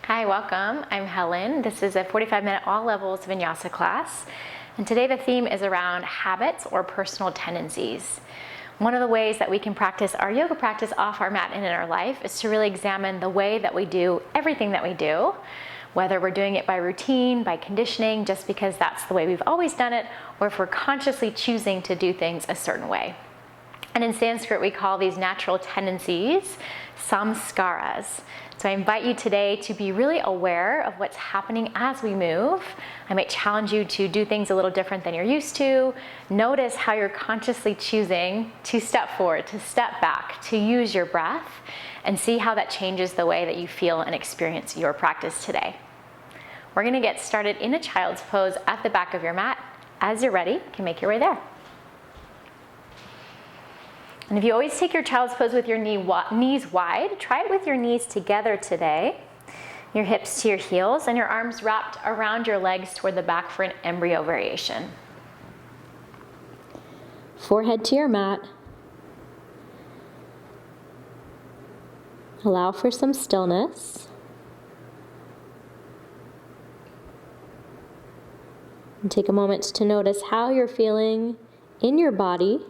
Hi, welcome. I'm Helen. This is a 45-minute all levels Vinyasa class. And today the theme is around habits or personal tendencies. One of the ways that we can practice our yoga practice off our mat and in our life is to really examine the way that we do everything that we do, whether we're doing it by routine, by conditioning, just because that's the way we've always done it, or if we're consciously choosing to do things a certain way. And in Sanskrit, we call these natural tendencies Samskaras. So I invite you today to be really aware of what's happening as we move. I might challenge you to do things a little different than you're used to. Notice how you're consciously choosing to step forward, to step back, to use your breath, and see how that changes the way that you feel and experience your practice today. We're going to get started in a child's pose at the back of your mat. As you're ready, you can make your way there. And if you always take your child's pose with your knees wide, try it with your knees together today. Your hips to your heels and your arms wrapped around your legs toward the back for an embryo variation. Forehead to your mat. Allow for some stillness. And take a moment to notice how you're feeling in your body.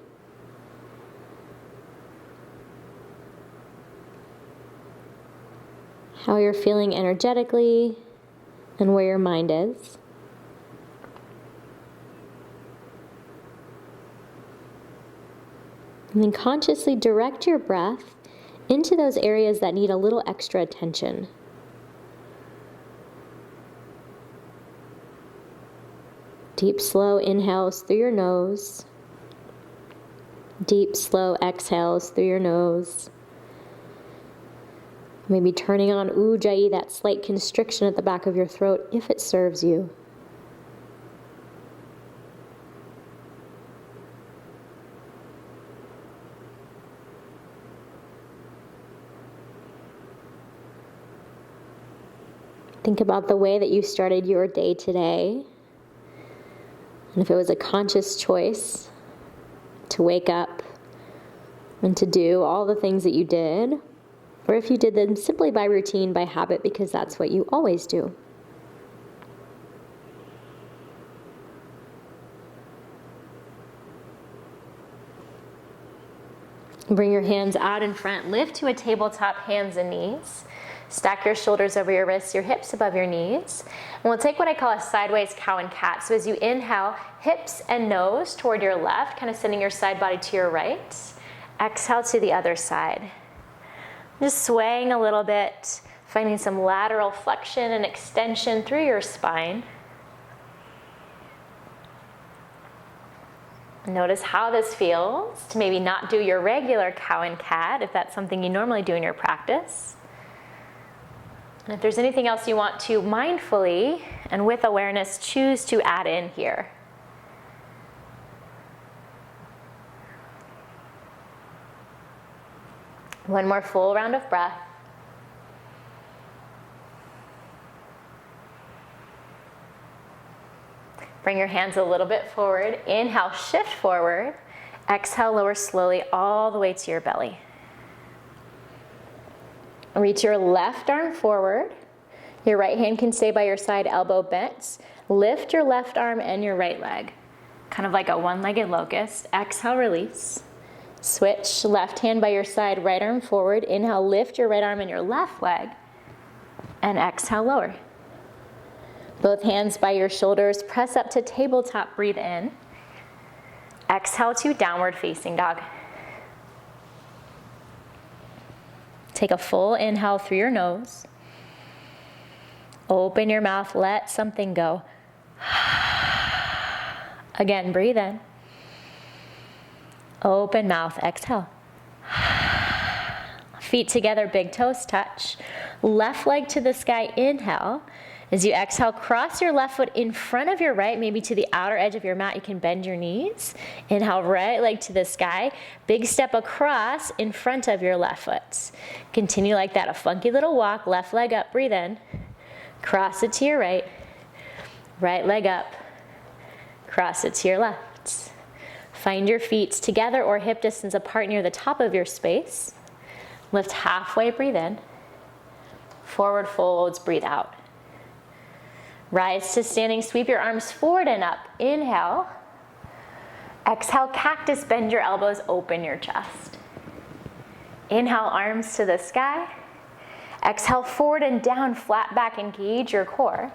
How you're feeling energetically, and where your mind is. And then consciously direct your breath into those areas that need a little extra attention. Deep, slow inhales through your nose. Deep, slow exhales through your nose. Maybe turning on ujjayi, that slight constriction at the back of your throat, if it serves you. Think about the way that you started your day today. And if it was a conscious choice to wake up and to do all the things that you did, or if you did them simply by routine, by habit, because that's what you always do. Bring your hands out in front. Lift to a tabletop, hands and knees. Stack your shoulders over your wrists, your hips above your knees. And we'll take what I call a sideways cow and cat. So as you inhale, hips and nose toward your left, kind of sending your side body to your right. Exhale to the other side. Just swaying a little bit, finding some lateral flexion and extension through your spine. Notice how this feels to maybe not do your regular cow and cat if that's something you normally do in your practice. And if there's anything else you want to mindfully and with awareness choose to add in here. One more full round of breath. Bring your hands a little bit forward. Inhale, shift forward. Exhale, lower slowly all the way to your belly. Reach your left arm forward. Your right hand can stay by your side, elbow bent. Lift your left arm and your right leg. Kind of like a one-legged locust. Exhale, release. Switch, left hand by your side, right arm forward. Inhale, lift your right arm and your left leg. And exhale, lower. Both hands by your shoulders, press up to tabletop, breathe in. Exhale to downward facing dog. Take a full inhale through your nose. Open your mouth, let something go. Again, breathe in. Open mouth, exhale. Feet together, big toes touch. Left leg to the sky, inhale. As you exhale, cross your left foot in front of your right, maybe to the outer edge of your mat. You can bend your knees. Inhale, right leg to the sky. Big step across in front of your left foot. Continue like that, a funky little walk. Left leg up, breathe in. Cross it to your right. Right leg up. Cross it to your left. Find your feet together or hip distance apart near the top of your space. Lift halfway, breathe in. Forward folds, breathe out. Rise to standing, sweep your arms forward and up. Inhale. Exhale, cactus, bend your elbows, open your chest. Inhale, arms to the sky. Exhale, forward and down, flat back, engage your core.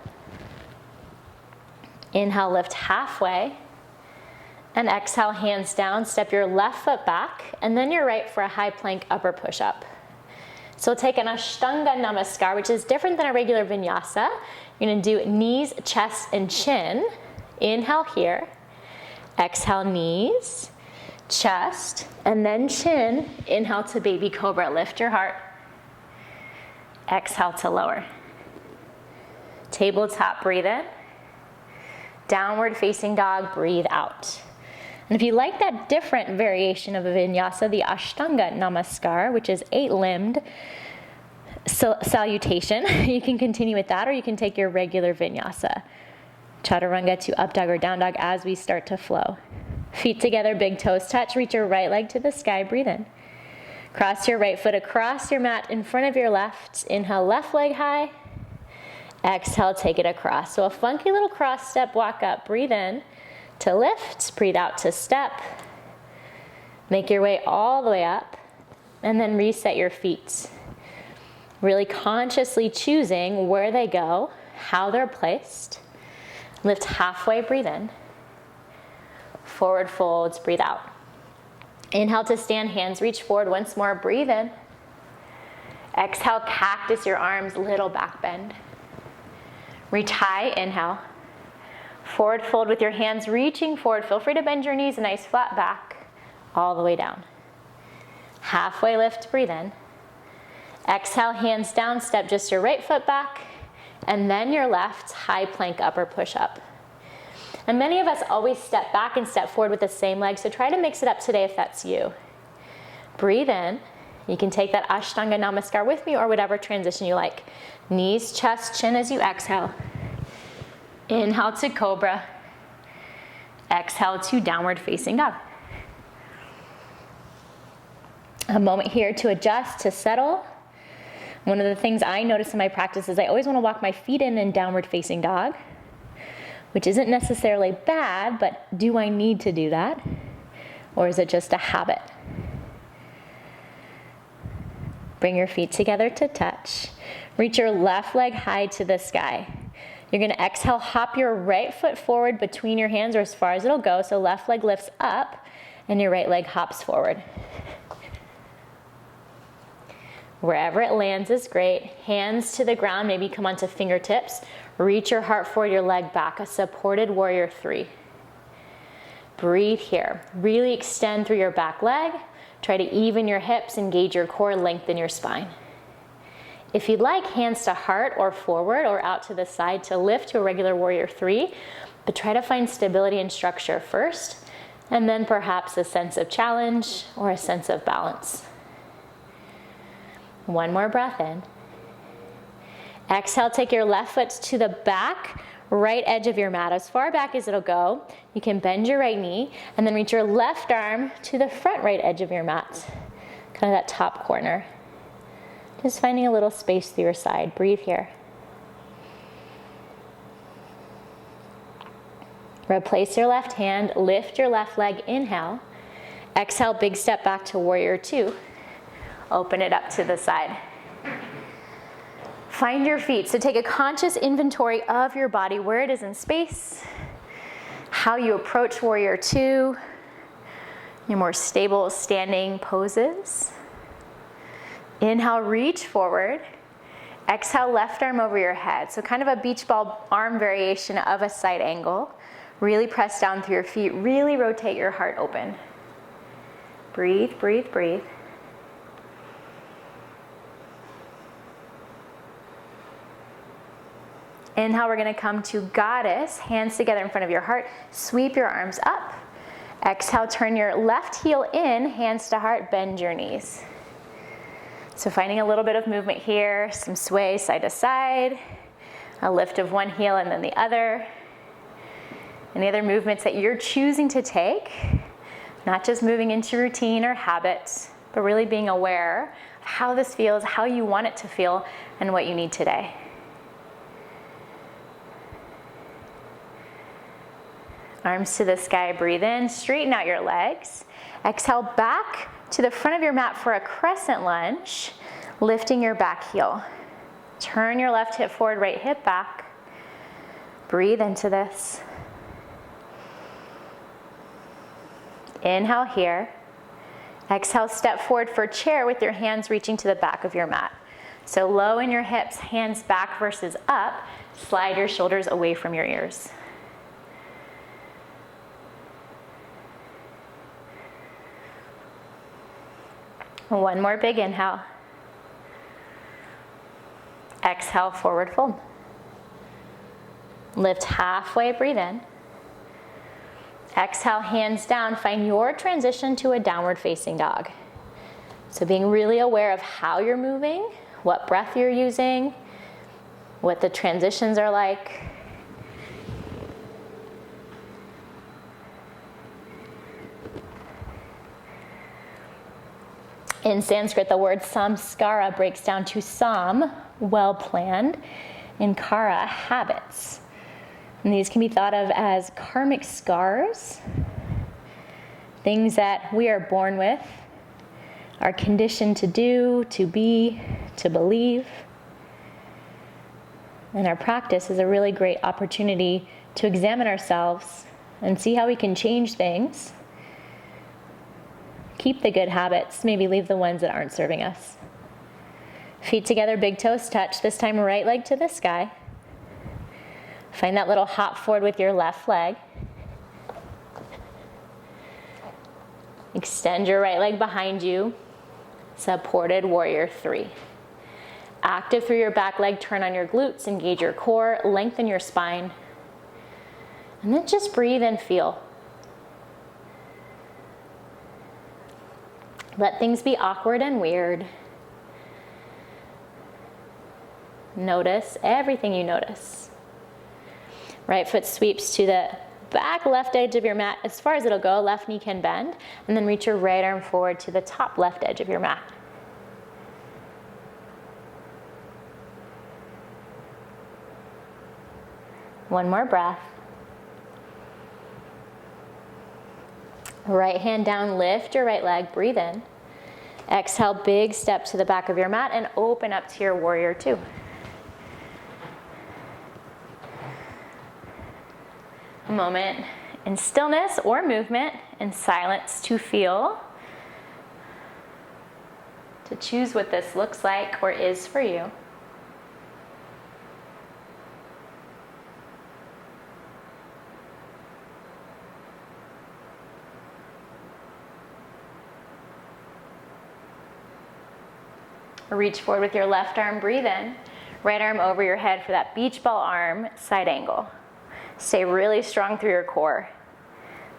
Inhale, lift halfway. And exhale, hands down, step your left foot back, and then your right for a high plank upper push-up. So take an Ashtanga Namaskar, which is different than a regular Vinyasa. You're gonna do knees, chest, and chin. Inhale here. Exhale, knees, chest, and then chin. Inhale to baby cobra, lift your heart. Exhale to lower. Tabletop, breathe in. Downward facing dog, breathe out. And if you like that different variation of a Vinyasa, the Ashtanga Namaskar, which is 8-limbed salutation, you can continue with that, or you can take your regular Vinyasa. Chaturanga to up dog or down dog as we start to flow. Feet together, big toes touch, reach your right leg to the sky, breathe in. Cross your right foot across your mat in front of your left. Inhale, left leg high. Exhale, take it across. So a funky little cross step, walk up, breathe in to lift, breathe out to step. Make your way all the way up, and then reset your feet. Really consciously choosing where they go, how they're placed. Lift halfway, breathe in. Forward folds, breathe out. Inhale to stand, hands reach forward once more, breathe in. Exhale, cactus your arms, little back bend. Reach high, inhale. Forward fold with your hands reaching forward. Feel free to bend your knees, a nice flat back, all the way down. Halfway lift, breathe in. Exhale, hands down, step just your right foot back, and then your left, high plank upper push up. And many of us always step back and step forward with the same leg, so try to mix it up today if that's you. Breathe in. You can take that Ashtanga Namaskar with me or whatever transition you like. Knees, chest, chin as you exhale. Inhale to cobra. Exhale to downward facing dog. A moment here to adjust, to settle. One of the things I notice in my practice is I always want to walk my feet in downward facing dog, which isn't necessarily bad, but do I need to do that? Or is it just a habit? Bring your feet together to touch. Reach your left leg high to the sky. You're going to exhale, hop your right foot forward between your hands or as far as it'll go. So left leg lifts up and your right leg hops forward. Wherever it lands is great. Hands to the ground, maybe come onto fingertips. Reach your heart forward, your leg back, a supported warrior 3. Breathe here. Really extend through your back leg. Try to even your hips, engage your core, lengthen your spine. If you'd like, hands to heart or forward or out to the side to lift to a regular warrior 3, but try to find stability and structure first, and then perhaps a sense of challenge or a sense of balance. One more breath in. Exhale, take your left foot to the back, right edge of your mat, as far back as it'll go. You can bend your right knee, and then reach your left arm to the front right edge of your mat, kind of that top corner. Just finding a little space through your side. Breathe here. Replace your left hand, lift your left leg, inhale. Exhale, big step back to warrior 2. Open it up to the side. Find your feet. So take a conscious inventory of your body, where it is in space, how you approach warrior 2, your more stable standing poses. Inhale, reach forward. Exhale, left arm over your head. So kind of a beach ball arm variation of a side angle. Really press down through your feet. Really rotate your heart open. Breathe, breathe, breathe. Inhale, we're going to come to goddess. Hands together in front of your heart. Sweep your arms up. Exhale, turn your left heel in, hands to heart, bend your knees. So finding a little bit of movement here, some sway side to side, a lift of one heel and then the other. Any other movements that you're choosing to take, not just moving into routine or habits, but really being aware of how this feels, how you want it to feel, and what you need today. Arms to the sky, breathe in, straighten out your legs. Exhale back to the front of your mat for a crescent lunge, lifting your back heel. Turn your left hip forward, right hip back. Breathe into this. Inhale here. Exhale, step forward for chair with your hands reaching to the back of your mat. So low in your hips, hands back versus up. Slide your shoulders away from your ears. One more big inhale. Exhale, forward fold. Lift halfway, breathe in. Exhale, hands down. Find your transition to a downward facing dog. So being really aware of how you're moving, what breath you're using, what the transitions are like. In Sanskrit, the word samskara breaks down to sam, well planned, and kara, habits. And these can be thought of as karmic scars, things that we are born with, are conditioned to do, to be, to believe. And our practice is a really great opportunity to examine ourselves and see how we can change things. Keep the good habits, maybe leave the ones that aren't serving us. Feet together, big toes touch, this time right leg to the sky. Find that little hop forward with your left leg. Extend your right leg behind you. Supported warrior 3. Active through your back leg, turn on your glutes, engage your core, lengthen your spine. And then just breathe and feel. Let things be awkward and weird. Notice everything you notice. Right foot sweeps to the back left edge of your mat as far as it'll go. Left knee can bend. And then reach your right arm forward to the top left edge of your mat. One more breath. Right hand down, lift your right leg, breathe in. Exhale, big step to the back of your mat and open up to your warrior 2. A moment in stillness or movement, in silence to feel, to choose what this looks like or is for you. Reach forward with your left arm, breathe in. Right arm over your head for that beach ball arm, side angle. Stay really strong through your core.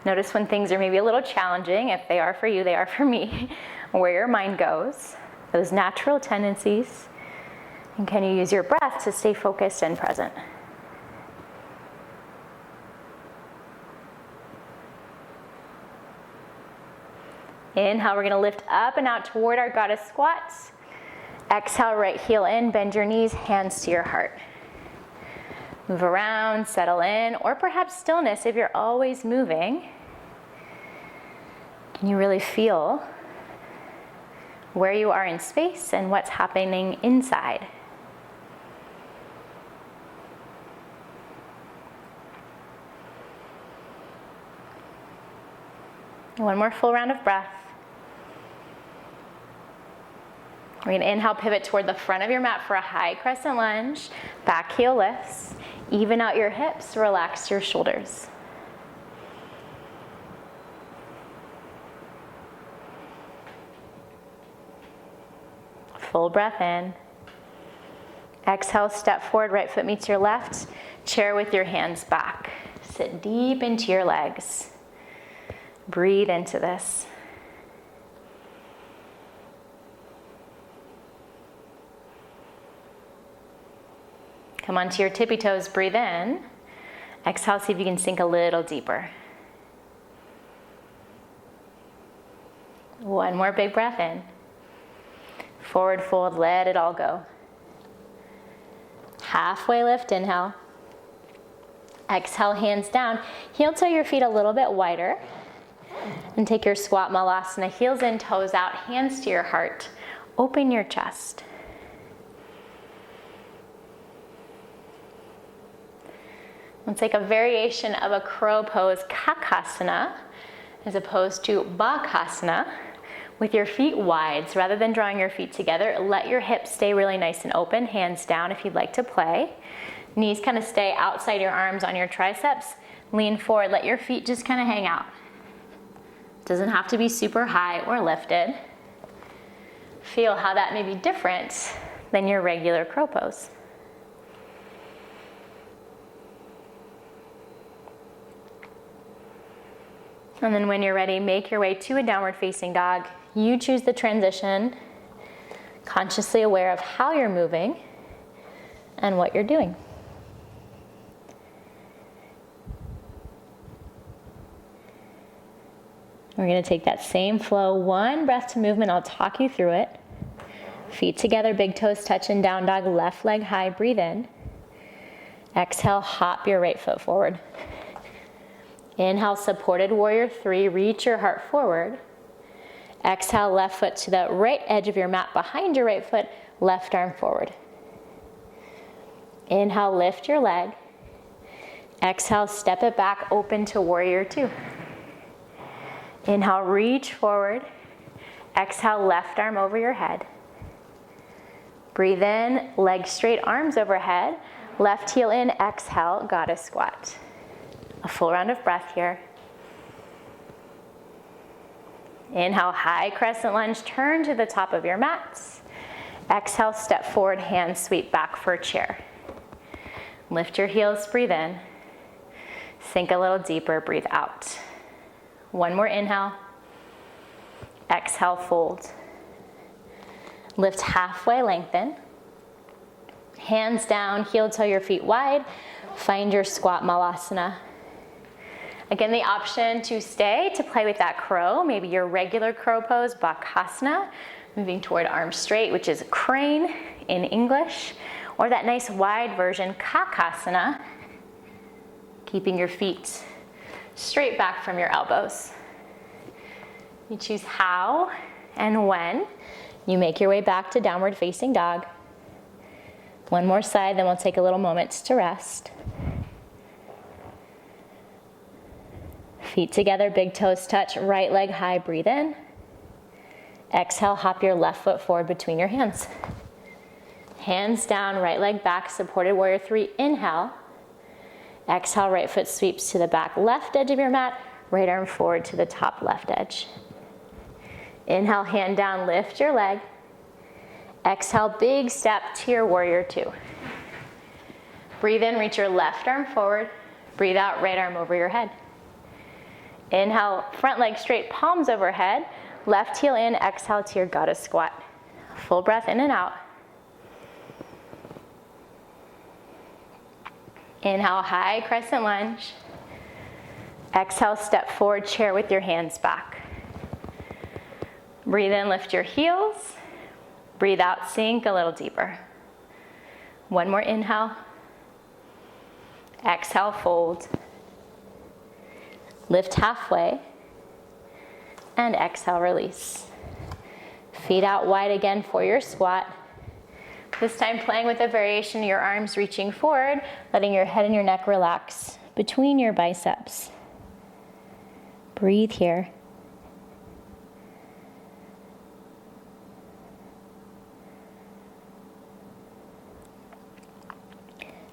Notice when things are maybe a little challenging, if they are for you, they are for me, where your mind goes, those natural tendencies, and can you use your breath to stay focused and present? Inhale, we're gonna lift up and out toward our goddess squats. Exhale, right heel in, bend your knees, hands to your heart. Move around, settle in, or perhaps stillness if you're always moving. Can you really feel where you are in space and what's happening inside? One more full round of breath. We're going to inhale, pivot toward the front of your mat for a high crescent lunge. Back heel lifts. Even out your hips, relax your shoulders. Full breath in. Exhale, step forward, right foot meets your left. Chair with your hands back. Sit deep into your legs. Breathe into this. Come onto your tippy toes, breathe in. Exhale, see if you can sink a little deeper. One more big breath in. Forward fold, let it all go. Halfway lift, inhale. Exhale, hands down. Heel toe your feet a little bit wider. And take your squat malasana, heels in, toes out, hands to your heart. Open your chest. We'll take a variation of a crow pose, Kakasana, as opposed to Bakasana, with your feet wide. So rather than drawing your feet together, let your hips stay really nice and open, hands down if you'd like to play. Knees kind of stay outside your arms on your triceps. Lean forward, let your feet just kind of hang out. Doesn't have to be super high or lifted. Feel how that may be different than your regular crow pose. And then when you're ready, make your way to a downward facing dog. You choose the transition, consciously aware of how you're moving and what you're doing. We're going to take that same flow, one breath to movement. I'll talk you through it. Feet together, big toes touching, down dog, left leg high, breathe in. Exhale, hop your right foot forward. Inhale, supported warrior 3, reach your heart forward. Exhale, left foot to the right edge of your mat behind your right foot, left arm forward. Inhale, lift your leg. Exhale, step it back, open to warrior 2. Inhale, reach forward. Exhale, left arm over your head. Breathe in, legs straight, arms overhead. Left heel in, exhale, goddess squat. A full round of breath here. Inhale, high crescent lunge, turn to the top of your mats. Exhale, step forward, hands sweep back for chair. Lift your heels, breathe in. Sink a little deeper, breathe out. One more inhale. Exhale, fold. Lift halfway, lengthen. Hands down, heel toe your feet wide. Find your squat malasana. Again, the option to stay, to play with that crow, maybe your regular crow pose, Bakasana, moving toward arms straight, which is crane in English, or that nice wide version, Kakasana, keeping your feet straight back from your elbows. You choose how and when you make your way back to downward facing dog. One more side, then we'll take a little moment to rest. Feet together, big toes touch, right leg high, breathe in. Exhale, hop your left foot forward between your hands. Hands down, right leg back, supported warrior 3, inhale. Exhale, right foot sweeps to the back left edge of your mat, right arm forward to the top left edge. Inhale, hand down, lift your leg. Exhale, big step to your warrior 2. Breathe in, reach your left arm forward. Breathe out, right arm over your head. Inhale, front leg straight, palms overhead. Left heel in, exhale to your goddess squat. Full breath in and out. Inhale, high crescent lunge. Exhale, step forward, chair with your hands back. Breathe in, lift your heels. Breathe out, sink a little deeper. One more inhale. Exhale, fold. Lift halfway. And exhale, release. Feet out wide again for your squat. This time playing with a variation, your arms reaching forward, letting your head and your neck relax between your biceps. Breathe here.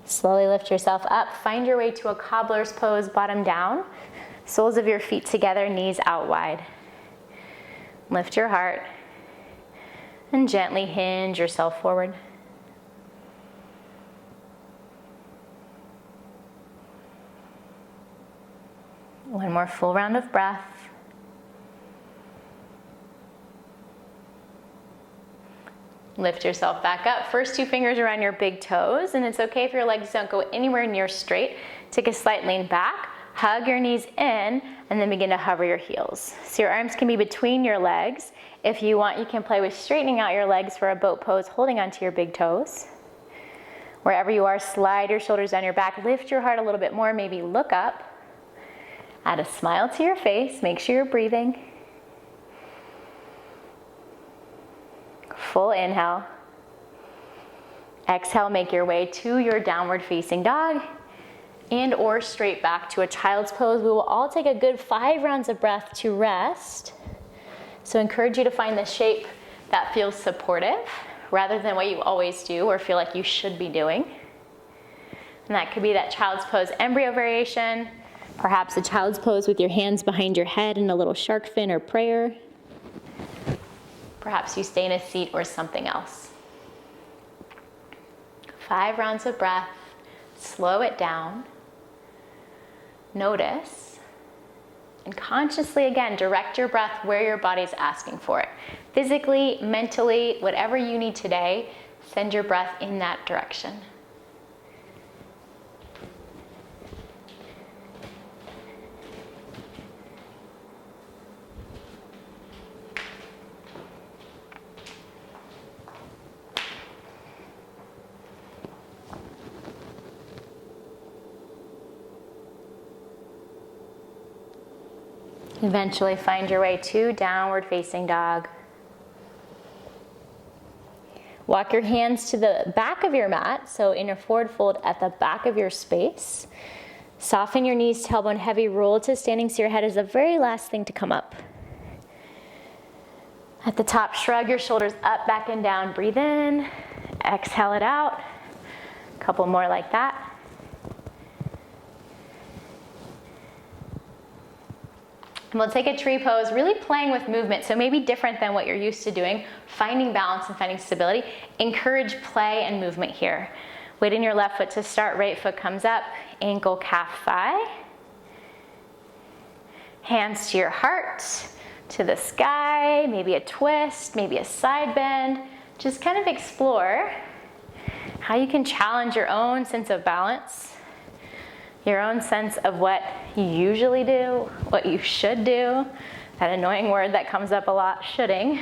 Slowly lift yourself up. Find your way to a cobbler's pose, bottom down. Soles of your feet together, knees out wide. Lift your heart and gently hinge yourself forward. One more full round of breath. Lift yourself back up. First 2 fingers around your big toes, and it's okay if your legs don't go anywhere near straight. Take a slight lean back. Hug your knees in and then begin to hover your heels. So your arms can be between your legs. If you want, you can play with straightening out your legs for a boat pose, holding onto your big toes. Wherever you are, slide your shoulders down your back, lift your heart a little bit more, maybe look up. Add a smile to your face, make sure you're breathing. Full inhale. Exhale, make your way to your downward facing dog and or straight back to a child's pose. We will all take a good 5 rounds of breath to rest. So encourage you to find the shape that feels supportive rather than what you always do or feel like you should be doing. And that could be that child's pose embryo variation, perhaps a child's pose with your hands behind your head in a little shark fin or prayer. Perhaps you stay in a seat or something else. 5 rounds of breath, slow it down, notice, and consciously again, direct your breath where your body's asking for it. Physically, mentally, whatever you need today, send your breath in that direction. Eventually find your way to downward facing dog. Walk your hands to the back of your mat, so in your forward fold at the back of your space. Soften your knees, tailbone heavy, roll to standing so your head is the very last thing to come up. At the top, shrug your shoulders up, back and down. Breathe in, exhale it out. A couple more like that. And we'll take a tree pose, really playing with movement, so maybe different than what you're used to doing, finding balance and finding stability. Encourage play and movement here. Weight in your left foot to start, right foot comes up, ankle, calf, thigh. Hands to your heart, to the sky, maybe a twist, maybe a side bend. Just kind of explore how you can challenge your own sense of balance, your own sense of what you usually do, what you should do, that annoying word that comes up a lot, shoulding.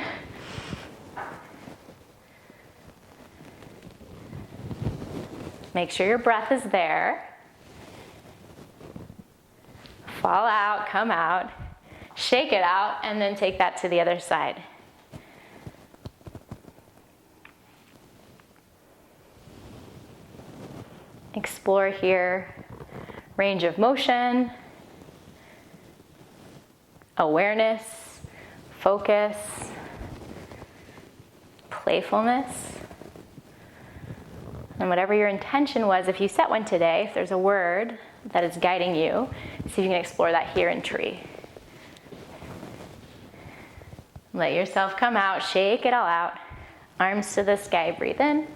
Make sure your breath is there. Fall out, come out, shake it out, and then take that to the other side. Explore here. Range of motion, awareness, focus, playfulness. And whatever your intention was, if you set one today, if there's a word that is guiding you, see if you can explore that here in tree. Let yourself come out, shake it all out. Arms to the sky, breathe in.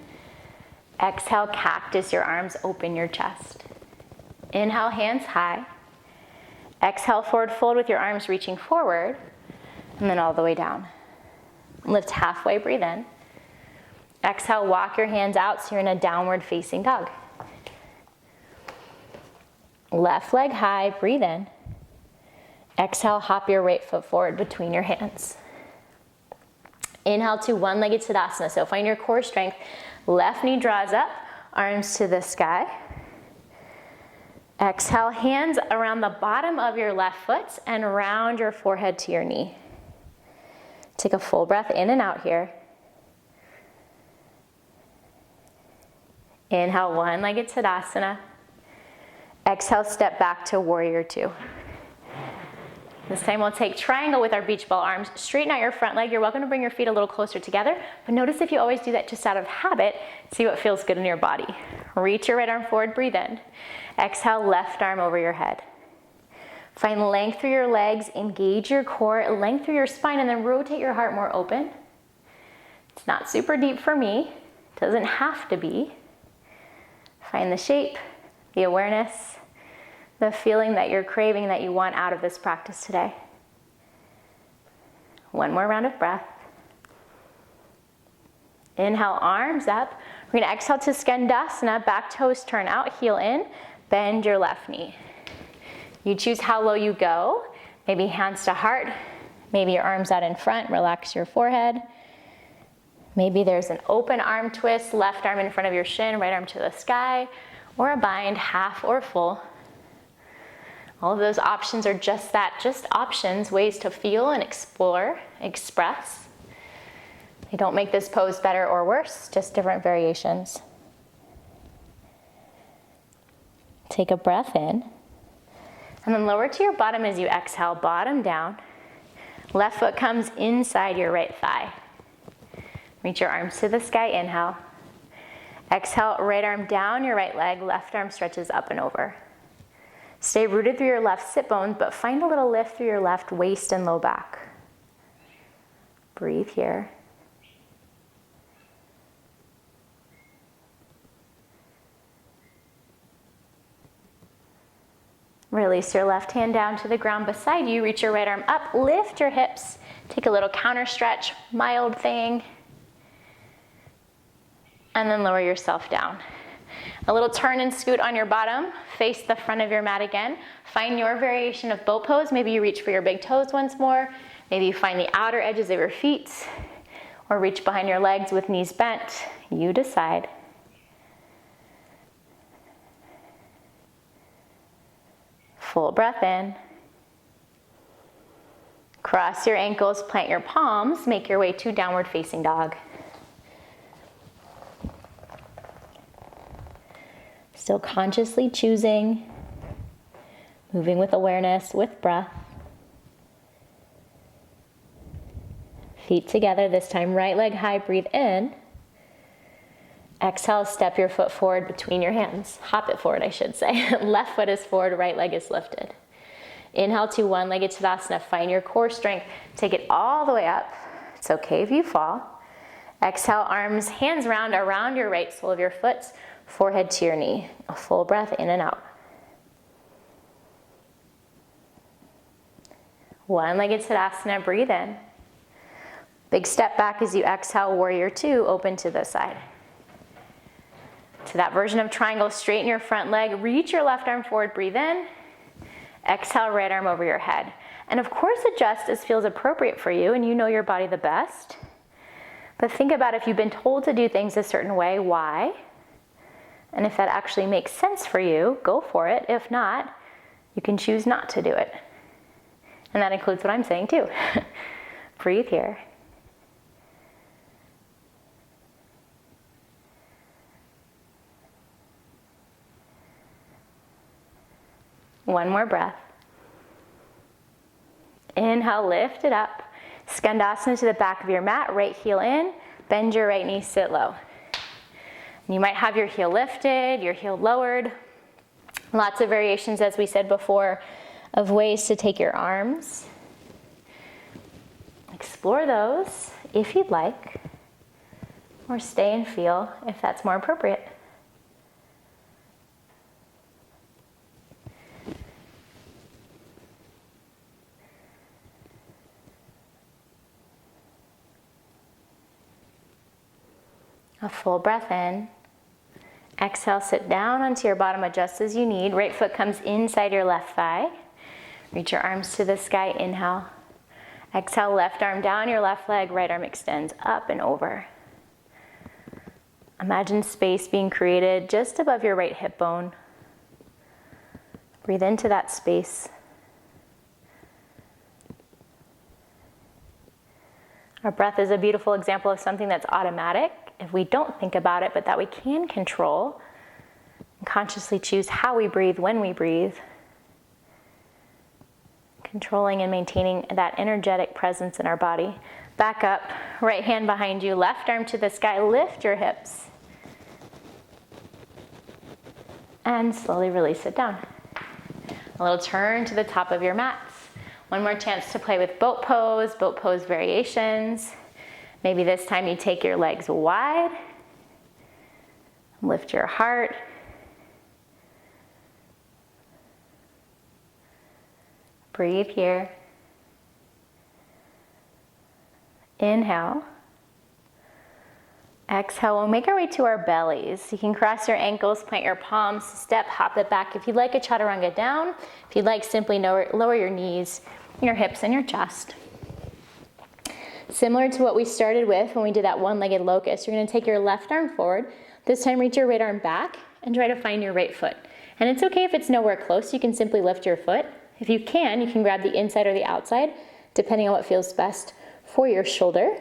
Exhale, cactus, your arms open your chest. Inhale, hands high. Exhale, forward fold with your arms reaching forward, and then all the way down. Lift halfway, breathe in. Exhale, walk your hands out so you're in a downward facing dog. Left leg high, breathe in. Exhale, hop your right foot forward between your hands. Inhale to one-legged Sadasana, so find your core strength. Left knee draws up, arms to the sky. Exhale, hands around the bottom of your left foot and round your forehead to your knee. Take a full breath in and out here. Inhale, one-legged Tadasana. Exhale, step back to warrior two. This time we'll take triangle with our beach ball arms. Straighten out your front leg. You're welcome to bring your feet a little closer together, but notice if you always do that just out of habit, see what feels good in your body. Reach your right arm forward, breathe in. Exhale, left arm over your head. Find length through your legs, engage your core, length through your spine, and then rotate your heart more open. It's not super deep for me. It doesn't have to be. Find the shape, the awareness, the feeling that you're craving, that you want out of this practice today. One more round of breath. Inhale, arms up. We're gonna exhale to Skandasana, back toes turn out, heel in, bend your left knee. You choose how low you go. Maybe hands to heart. Maybe your arms out in front. Relax your forehead. Maybe there's an open arm twist, left arm in front of your shin, right arm to the sky, or a bind, half or full. All of those options are just that, just options, ways to feel and explore, express. They don't make this pose better or worse, just different variations. Take a breath in, and then lower to your bottom as you exhale, bottom down. Left foot comes inside your right thigh. Reach your arms to the sky, inhale. Exhale, right arm down your right leg, left arm stretches up and over. Stay rooted through your left sit bones, but find a little lift through your left waist and low back. Breathe here. Release your left hand down to the ground beside you. Reach your right arm up, lift your hips. Take a little counter stretch, mild thing. And then lower yourself down. A little turn and scoot on your bottom. Face the front of your mat again. Find your variation of boat pose. Maybe you reach for your big toes once more. Maybe you find the outer edges of your feet. Or reach behind your legs with knees bent. You decide. Full breath in. Cross your ankles, plant your palms. Make your way to downward facing dog. Still consciously choosing, moving with awareness, with breath. Feet together, this time right leg high, breathe in. Exhale, step your foot forward between your hands. Hop it forward, I should say. Left foot is forward, right leg is lifted. Inhale to one-legged Tadasana. Find your core strength. Take it all the way up. It's okay if you fall. Exhale, arms, hands round around your right sole of your foot. Forehead to your knee. A full breath in and out. One-legged Tadasana, breathe in. Big step back as you exhale, warrior two, open to the side. To that version of triangle, straighten your front leg, reach your left arm forward, breathe in. Exhale, right arm over your head. And of course adjust as feels appropriate for you and you know your body the best. But think about if you've been told to do things a certain way, why? And if that actually makes sense for you, go for it. If not, you can choose not to do it. And that includes what I'm saying too. Breathe here. One more breath. Inhale, lift it up. Skandasana to the back of your mat, right heel in, bend your right knee, sit low. You might have your heel lifted, your heel lowered. Lots of variations, as we said before, of ways to take your arms. Explore those if you'd like, or stay and feel if that's more appropriate. A full breath in. Exhale, sit down onto your bottom, adjust as you need. Right foot comes inside your left thigh. Reach your arms to the sky, inhale. Exhale, left arm down your left leg, right arm extends up and over. Imagine space being created just above your right hip bone. Breathe into that space. Our breath is a beautiful example of something that's automatic if we don't think about it, but that we can control and consciously choose how we breathe, when we breathe. Controlling and maintaining that energetic presence in our body. Back up, right hand behind you, left arm to the sky, lift your hips. And slowly release it down. A little turn to the top of your mats. One more chance to play with boat pose variations. Maybe this time you take your legs wide, lift your heart. Breathe here. Inhale. Exhale, we'll make our way to our bellies. You can cross your ankles, plant your palms, step, hop it back. If you'd like a chaturanga down, if you'd like, simply lower your knees, your hips, and your chest. Similar to what we started with when we did that one-legged locust, you're gonna take your left arm forward. This time reach your right arm back and try to find your right foot. And it's okay if it's nowhere close, you can simply lift your foot. If you can grab the inside or the outside, depending on what feels best for your shoulder.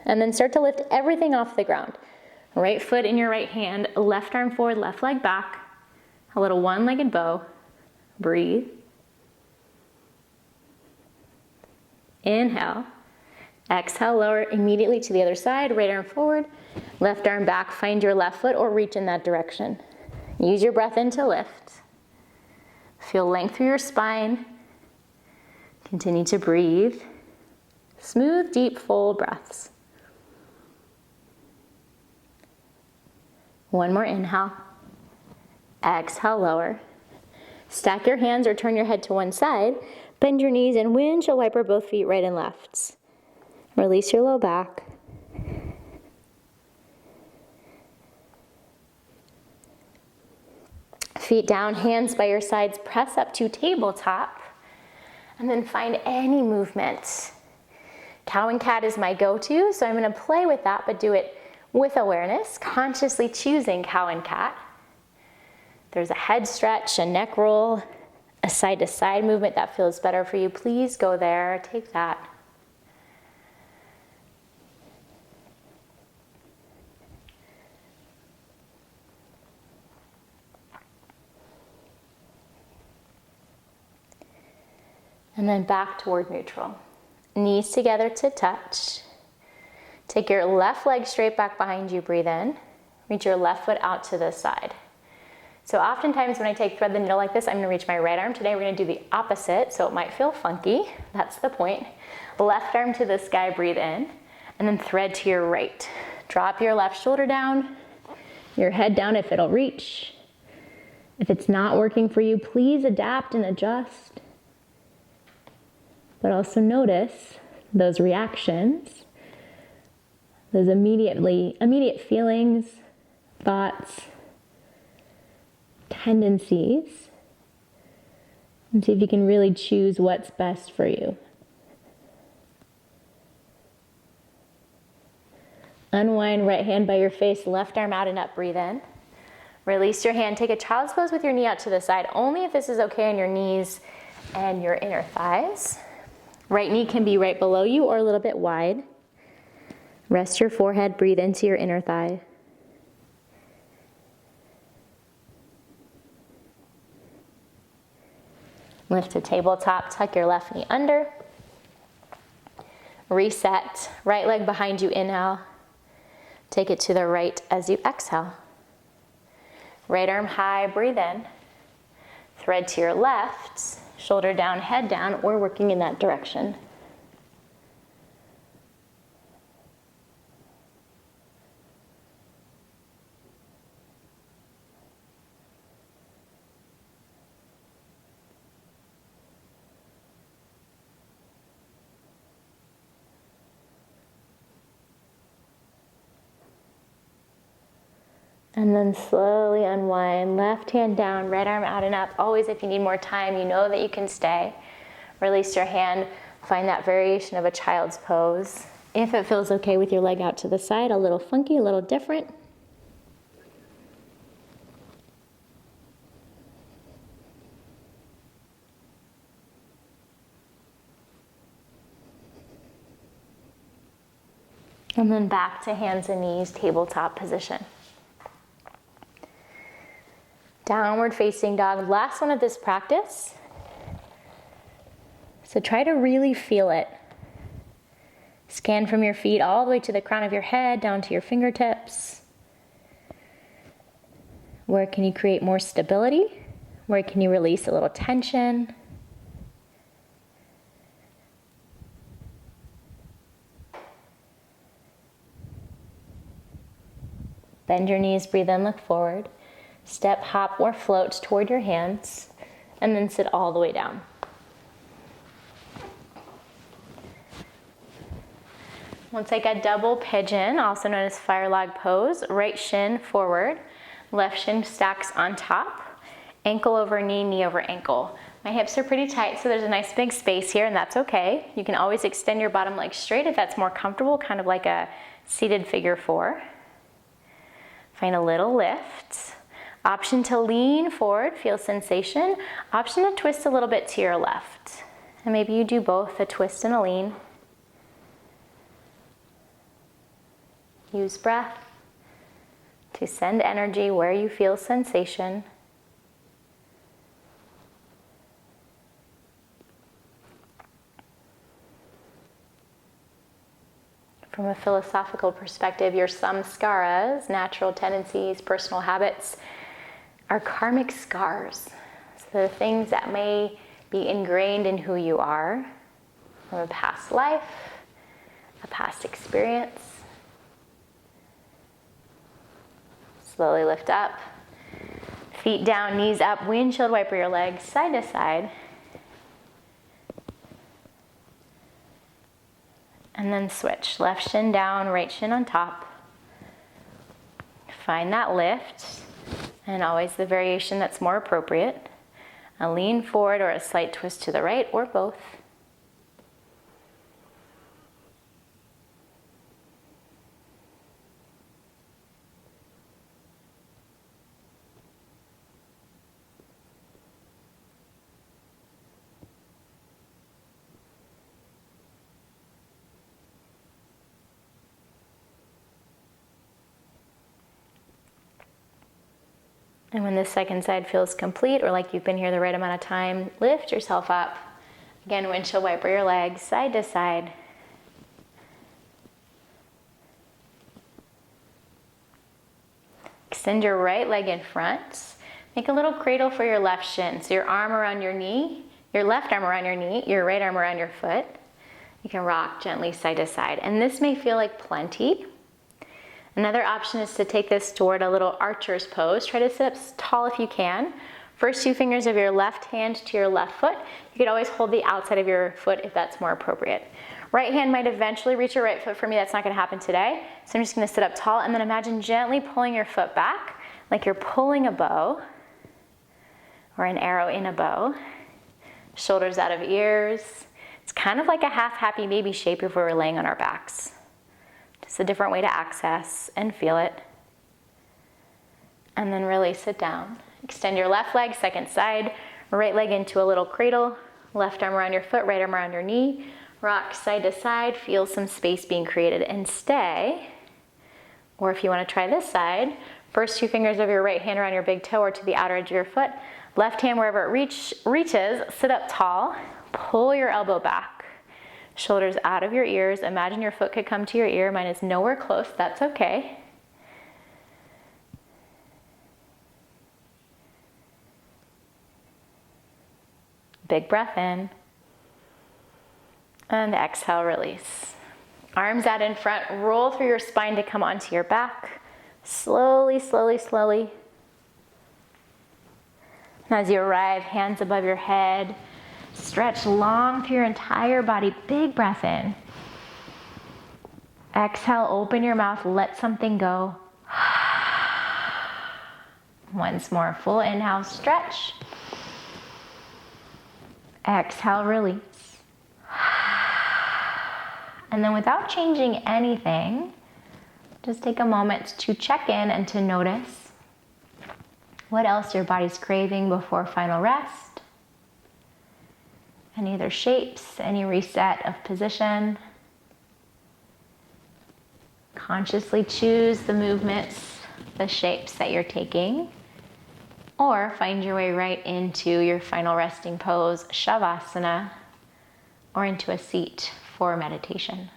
And then start to lift everything off the ground. Right foot in your right hand, left arm forward, left leg back. A little one-legged bow. Breathe. Inhale. Exhale, lower immediately to the other side. Right arm forward, left arm back. Find your left foot or reach in that direction. Use your breath in to lift. Feel length through your spine. Continue to breathe. Smooth, deep, full breaths. One more inhale. Exhale, lower. Stack your hands or turn your head to one side. Bend your knees and windshield wiper both feet right and left. Release your low back. Feet down, hands by your sides, press up to tabletop, and then find any movement. Cow and cat is my go-to, so I'm going to play with that, but do it with awareness, consciously choosing cow and cat. There's a head stretch, a neck roll, a side-to-side movement that feels better for you. Please go there, take that. And then back toward neutral. Knees together to touch. Take your left leg straight back behind you, breathe in. Reach your left foot out to the side. So oftentimes when I take thread the needle like this, I'm gonna reach my right arm. Today we're gonna do the opposite, so it might feel funky. That's the point. Left arm to the sky, breathe in, and then thread to your right. Drop your left shoulder down, your head down if it'll reach. If it's not working for you, please adapt and adjust. But also notice those reactions, those immediate feelings, thoughts, tendencies, and see if you can really choose what's best for you. Unwind, right hand by your face, left arm out and up, breathe in. Release your hand, take a child's pose with your knee out to the side, only if this is okay on your knees and your inner thighs. Right knee can be right below you or a little bit wide. Rest your forehead, breathe into your inner thigh. Lift to tabletop, tuck your left knee under. Reset, right leg behind you, inhale. Take it to the right as you exhale. Right arm high, breathe in. Thread to your left. Shoulder down, head down, or working in that direction. And then slowly unwind, left hand down, right arm out and up. Always, if you need more time, you know that you can stay. Release your hand, find that variation of a child's pose. If it feels okay with your leg out to the side, a little funky, a little different. And then back to hands and knees, tabletop position. Downward facing dog, last one of this practice. So try to really feel it. Scan from your feet all the way to the crown of your head, down to your fingertips. Where can you create more stability? Where can you release a little tension? Bend your knees, breathe in, look forward. Step, hop, or float toward your hands, and then sit all the way down. We'll take a double pigeon, also known as fire log pose. Right shin forward, left shin stacks on top, ankle over knee, knee over ankle. My hips are pretty tight, so there's a nice big space here, and that's okay. You can always extend your bottom leg straight if that's more comfortable, kind of like a seated figure four. Find a little lift. Option to lean forward, feel sensation. Option to twist a little bit to your left. And maybe you do both, a twist and a lean. Use breath to send energy where you feel sensation. From a philosophical perspective, your samskaras, natural tendencies, personal habits, are karmic scars. So the things that may be ingrained in who you are from a past life, a past experience. Slowly lift up, feet down, knees up, windshield wiper your legs side to side. And then switch, left shin down, right shin on top. Find that lift, and always the variation that's more appropriate. A lean forward or a slight twist to the right, or both. And when the second side feels complete, or like you've been here the right amount of time, lift yourself up. Again, windshield wiper your legs side to side. Extend your right leg in front. Make a little cradle for your left shin. So your arm around your knee, your left arm around your knee, your right arm around your foot. You can rock gently side to side. And this may feel like plenty. Another option is to take this toward a little archer's pose. Try to sit up tall if you can. First two fingers of your left hand to your left foot. You could always hold the outside of your foot if that's more appropriate. Right hand might eventually reach your right foot. For me, that's not going to happen today. So I'm just going to sit up tall, and then imagine gently pulling your foot back like you're pulling a bow or an arrow in a bow. Shoulders out of ears. It's kind of like a half happy baby shape if we were laying on our backs. It's a different way to access and feel it. And then really sit down. Extend your left leg, second side, right leg into a little cradle, left arm around your foot, right arm around your knee. Rock side to side, feel some space being created and stay. Or if you want to try this side, first two fingers of your right hand around your big toe or to the outer edge of your foot. Left hand wherever it reaches, sit up tall, pull your elbow back. Shoulders out of your ears. Imagine your foot could come to your ear. Mine is nowhere close. That's okay. Big breath in. And exhale, release. Arms out in front. Roll through your spine to come onto your back. Slowly, slowly, slowly. And as you arrive, hands above your head. Stretch long through your entire body. Big breath in. Exhale, open your mouth, let something go. Once more, full inhale, stretch. Exhale, release. And then without changing anything, just take a moment to check in and to notice what else your body's craving before final rest. Any other shapes, any reset of position. Consciously choose the movements, the shapes that you're taking, or find your way right into your final resting pose, Shavasana, or into a seat for meditation.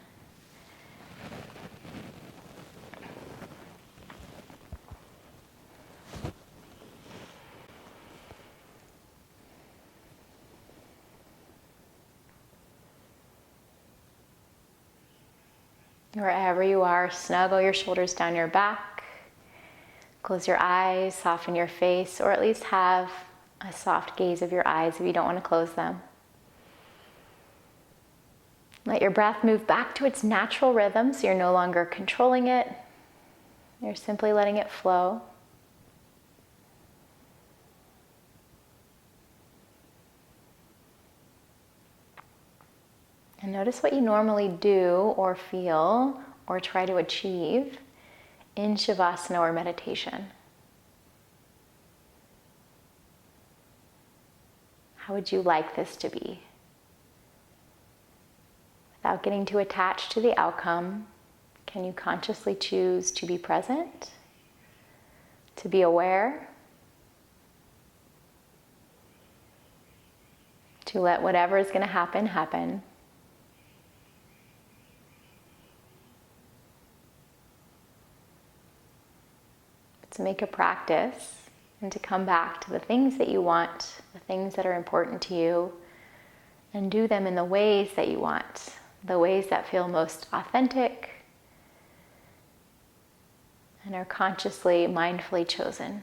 Wherever you are, snuggle your shoulders down your back. Close your eyes, soften your face, or at least have a soft gaze of your eyes if you don't want to close them. Let your breath move back to its natural rhythm, so you're no longer controlling it. You're simply letting it flow. And notice what you normally do or feel or try to achieve in Shavasana or meditation. How would you like this to be? Without getting too attached to the outcome, can you consciously choose to be present, to be aware, to let whatever is going to happen, happen? To make a practice and to come back to the things that you want, the things that are important to you, and do them in the ways that you want, the ways that feel most authentic and are consciously, mindfully chosen.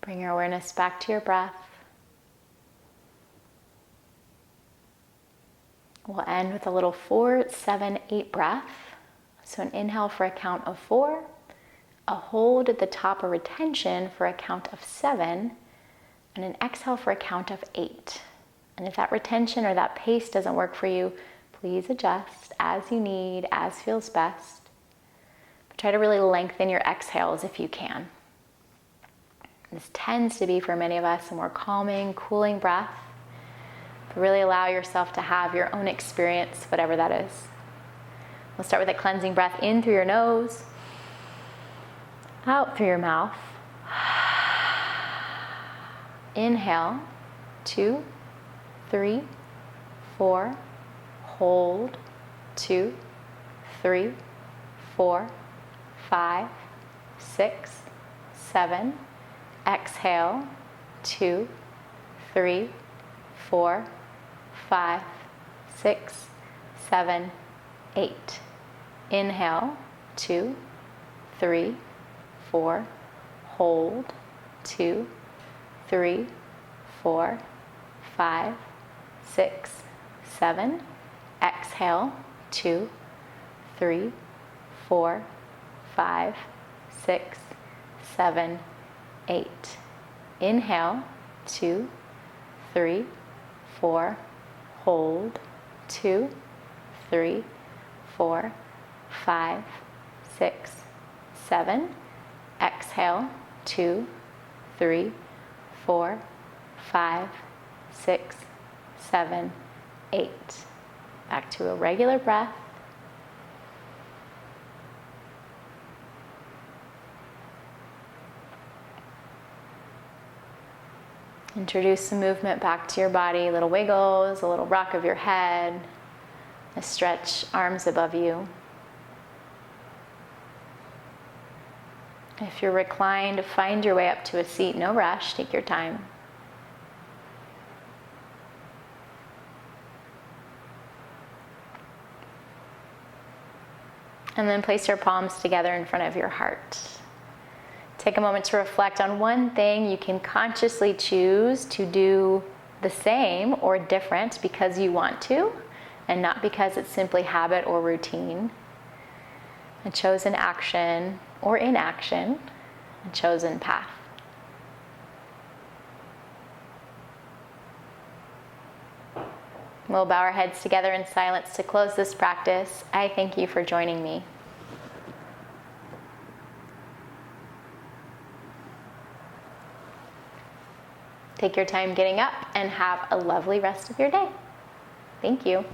Bring your awareness back to your breath. We'll end with a little 4, 7, 8 breath. So an inhale for a count of 4, a hold at the top or retention for a count of 7, and an exhale for a count of 8. And if that retention or that pace doesn't work for you, please adjust as you need, as feels best. But try to really lengthen your exhales if you can. This tends to be, for many of us, a more calming, cooling breath. But really allow yourself to have your own experience, whatever that is. We'll start with a cleansing breath in through your nose, out through your mouth. Inhale, 2, 3, 4. Hold, 2, 3, 4, 5, 6, 7. Exhale, 2, 3, 4, 5, 6, 7, 8. Inhale, 2, 3, 4. Hold, 2, 3, 4, 5, 6, 7. Exhale, 2, 3, 4, 5, 6, 7, 8. Inhale, 2, 3, 4. Hold, 2, 3, 4, 5, 6, 7. Exhale, 2, 3, 4, 5, 6, 7, 8. Back to a regular breath. Introduce some movement back to your body, little wiggles, a little rock of your head, a stretch, arms above you. If you're reclined, find your way up to a seat, no rush, take your time. And then place your palms together in front of your heart. Take a moment to reflect on one thing you can consciously choose to do the same or different because you want to, and not because it's simply habit or routine. A chosen action or inaction, a chosen path. We'll bow our heads together in silence to close this practice. I thank you for joining me. Take your time getting up and have a lovely rest of your day. Thank you.